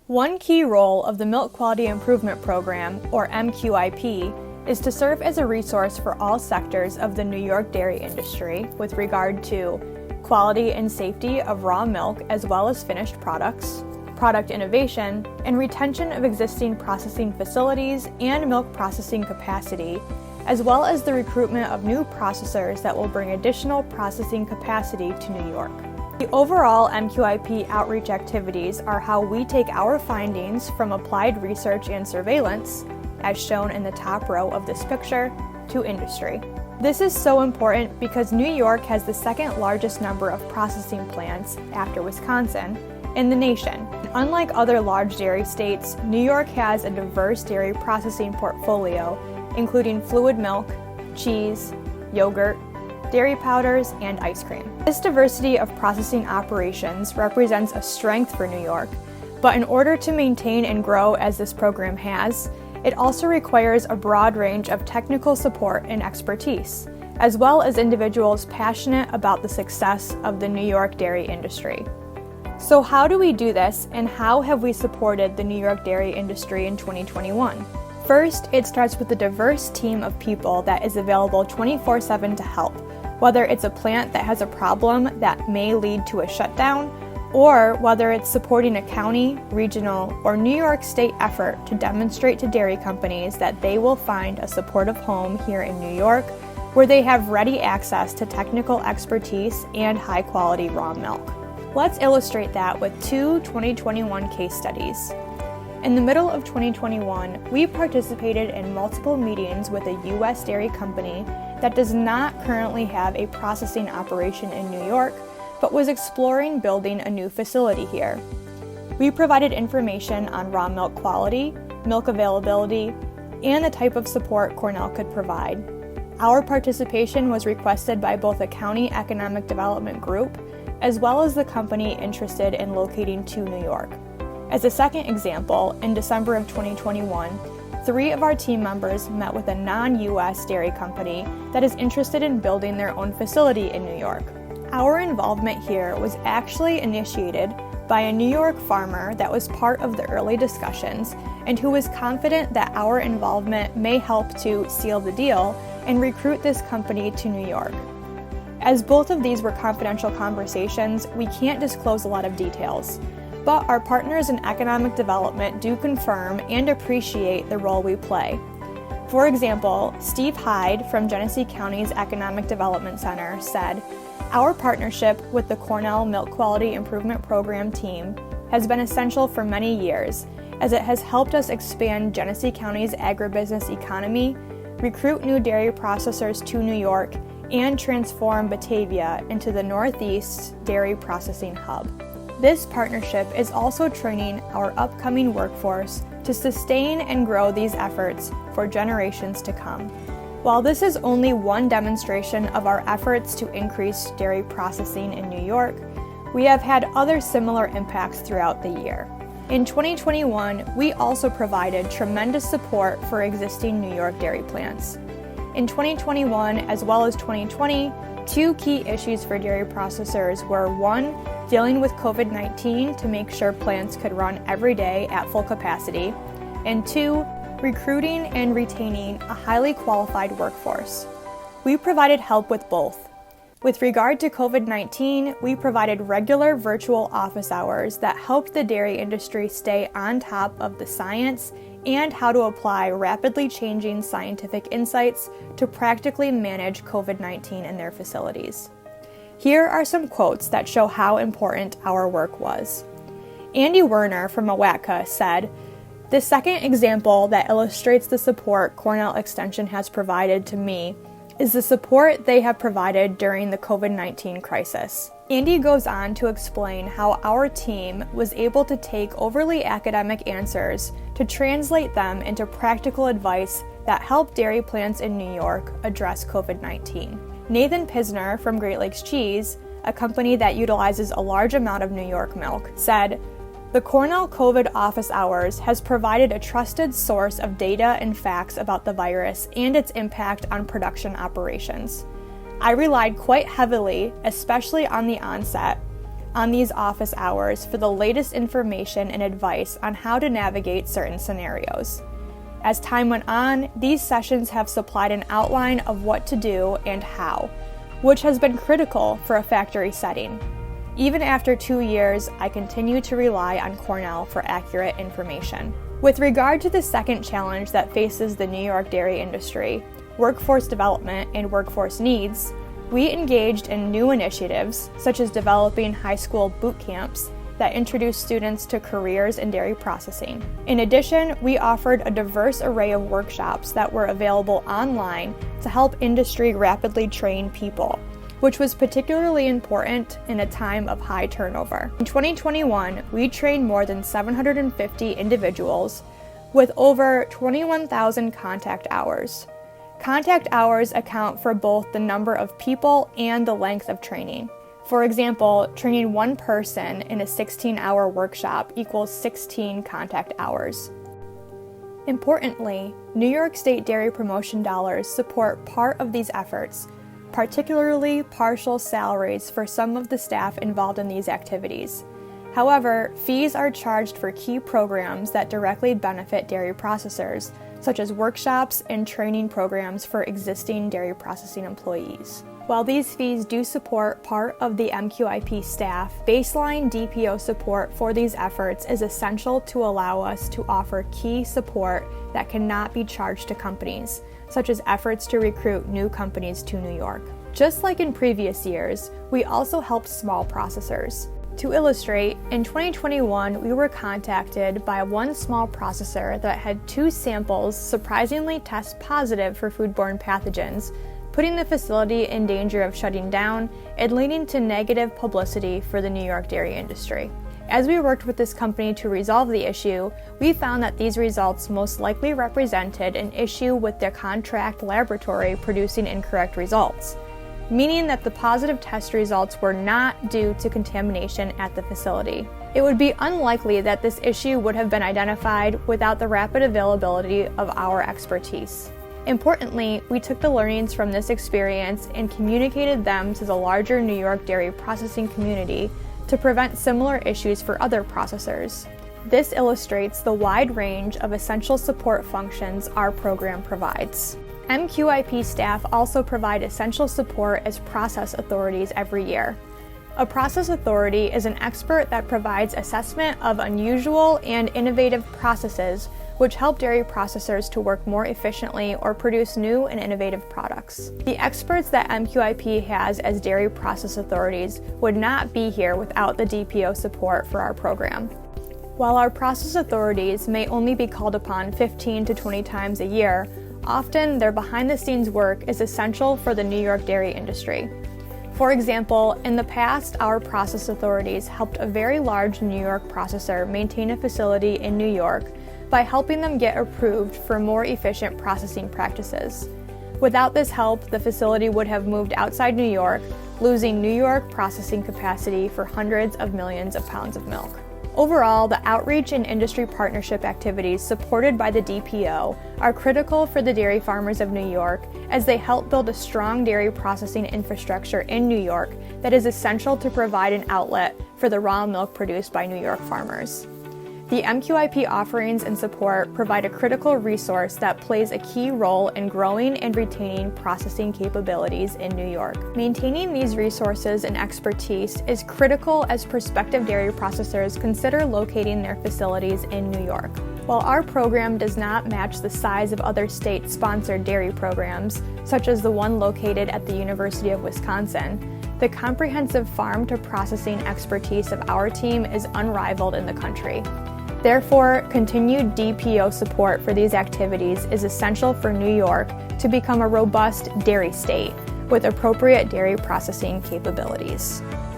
One key role of the Milk Quality Improvement Program, or MQIP, is to serve as a resource for all sectors of the New York dairy industry with regard to quality and safety of raw milk as well as finished products, product innovation, and retention of existing processing facilities and milk processing capacity, as well as the recruitment of new processors that will bring additional processing capacity to New York. The overall MQIP outreach activities are how we take our findings from applied research and surveillance, as shown in the top row of this picture, to industry. This is so important because New York has the second largest number of processing plants, after Wisconsin, in the nation. Unlike other large dairy states, New York has a diverse dairy processing portfolio, including fluid milk, cheese, yogurt, dairy powders, and ice cream. This diversity of processing operations represents a strength for New York, but in order to maintain and grow as this program has, it also requires a broad range of technical support and expertise, as well as individuals passionate about the success of the New York dairy industry. So how do we do this, and how have we supported the New York dairy industry in 2021? First, it starts with a diverse team of people that is available 24/7 to help, whether it's a plant that has a problem that may lead to a shutdown, or whether it's supporting a county, regional, or New York State effort to demonstrate to dairy companies that they will find a supportive home here in New York where they have ready access to technical expertise and high-quality raw milk. Let's illustrate that with two 2021 case studies. In the middle of 2021, we participated in multiple meetings with a U.S. dairy company that does not currently have a processing operation in New York, but was exploring building a new facility here. We provided information on raw milk quality, milk availability, and the type of support Cornell could provide. Our participation was requested by both a county economic development group, as well as the company interested in locating to New York. As a second example, in December of 2021, 3 of our team members met with a non-U.S. dairy company that is interested in building their own facility in New York. Our involvement here was actually initiated by a New York farmer that was part of the early discussions and who was confident that our involvement may help to seal the deal and recruit this company to New York. As both of these were confidential conversations, we can't disclose a lot of details, but our partners in economic development do confirm and appreciate the role we play. For example, Steve Hyde from Genesee County's Economic Development Center said, "Our partnership with the Cornell Milk Quality Improvement Program team has been essential for many years, as it has helped us expand Genesee County's agribusiness economy, recruit new dairy processors to New York, and transform Batavia into the Northeast's dairy processing hub." This partnership is also training our upcoming workforce to sustain and grow these efforts for generations to come. While this is only one demonstration of our efforts to increase dairy processing in New York, we have had other similar impacts throughout the year. In 2021, we also provided tremendous support for existing New York dairy plants. In 2021 as well as 2020, 2 key issues for dairy processors were 1, dealing with COVID-19 to make sure plants could run every day at full capacity, and 2, recruiting and retaining a highly qualified workforce. We provided help with both. With regard to COVID-19, we provided regular virtual office hours that helped the dairy industry stay on top of the science and how to apply rapidly changing scientific insights to practically manage COVID-19 in their facilities. Here are some quotes that show how important our work was. Andy Werner from Awatka said, "The second example that illustrates the support Cornell Extension has provided to me is the support they have provided during the COVID-19 crisis." Andy goes on to explain how our team was able to take overly academic answers to translate them into practical advice that helped dairy plants in New York address COVID-19. Nathan Pisner from Great Lakes Cheese, a company that utilizes a large amount of New York milk, said, "The Cornell COVID office hours has provided a trusted source of data and facts about the virus and its impact on production operations. I relied quite heavily, especially on the onset, on these office hours for the latest information and advice on how to navigate certain scenarios. As time went on, these sessions have supplied an outline of what to do and how, which has been critical for a factory setting. Even after 2 years, I continue to rely on Cornell for accurate information. With regard to the second challenge that faces the New York dairy industry, workforce development and workforce needs, we engaged in new initiatives, such as developing high school boot camps that introduce students to careers in dairy processing. In addition, we offered a diverse array of workshops that were available online to help industry rapidly train people, which was particularly important in a time of high turnover. In 2021, we trained more than 750 individuals with over 21,000 contact hours. Contact hours account for both the number of people and the length of training. For example, training one person in a 16-hour workshop equals 16 contact hours. Importantly, New York State dairy promotion dollars support part of these efforts, particularly partial salaries for some of the staff involved in these activities. However, fees are charged for key programs that directly benefit dairy processors, such as workshops and training programs for existing dairy processing employees. While these fees do support part of the MQIP staff, baseline DPO support for these efforts is essential to allow us to offer key support that cannot be charged to companies, such as efforts to recruit new companies to New York. Just like in previous years, we also helped small processors. To illustrate, in 2021, we were contacted by one small processor that had 2 samples surprisingly test positive for foodborne pathogens, putting the facility in danger of shutting down and leading to negative publicity for the New York dairy industry. As we worked with this company to resolve the issue, we found that these results most likely represented an issue with their contract laboratory producing incorrect results, meaning that the positive test results were not due to contamination at the facility. It would be unlikely that this issue would have been identified without the rapid availability of our expertise. Importantly, we took the learnings from this experience and communicated them to the larger New York dairy processing community to prevent similar issues for other processors. This illustrates the wide range of essential support functions our program provides. MQIP staff also provide essential support as process authorities every year. A process authority is an expert that provides assessment of unusual and innovative processes which help dairy processors to work more efficiently or produce new and innovative products. The experts that MQIP has as dairy process authorities would not be here without the DPO support for our program. While our process authorities may only be called upon 15 to 20 times a year, often their behind-the-scenes work is essential for the New York dairy industry. For example, in the past, our process authorities helped a very large New York processor maintain a facility in New York by helping them get approved for more efficient processing practices. Without this help, the facility would have moved outside New York, losing New York processing capacity for hundreds of millions of pounds of milk. Overall, the outreach and industry partnership activities supported by the DPO are critical for the dairy farmers of New York as they help build a strong dairy processing infrastructure in New York that is essential to provide an outlet for the raw milk produced by New York farmers. The MQIP offerings and support provide a critical resource that plays a key role in growing and retaining processing capabilities in New York. Maintaining these resources and expertise is critical as prospective dairy processors consider locating their facilities in New York. While our program does not match the size of other state-sponsored dairy programs, such as the one located at the University of Wisconsin, the comprehensive farm-to-processing expertise of our team is unrivaled in the country. Therefore, continued DPO support for these activities is essential for New York to become a robust dairy state with appropriate dairy processing capabilities.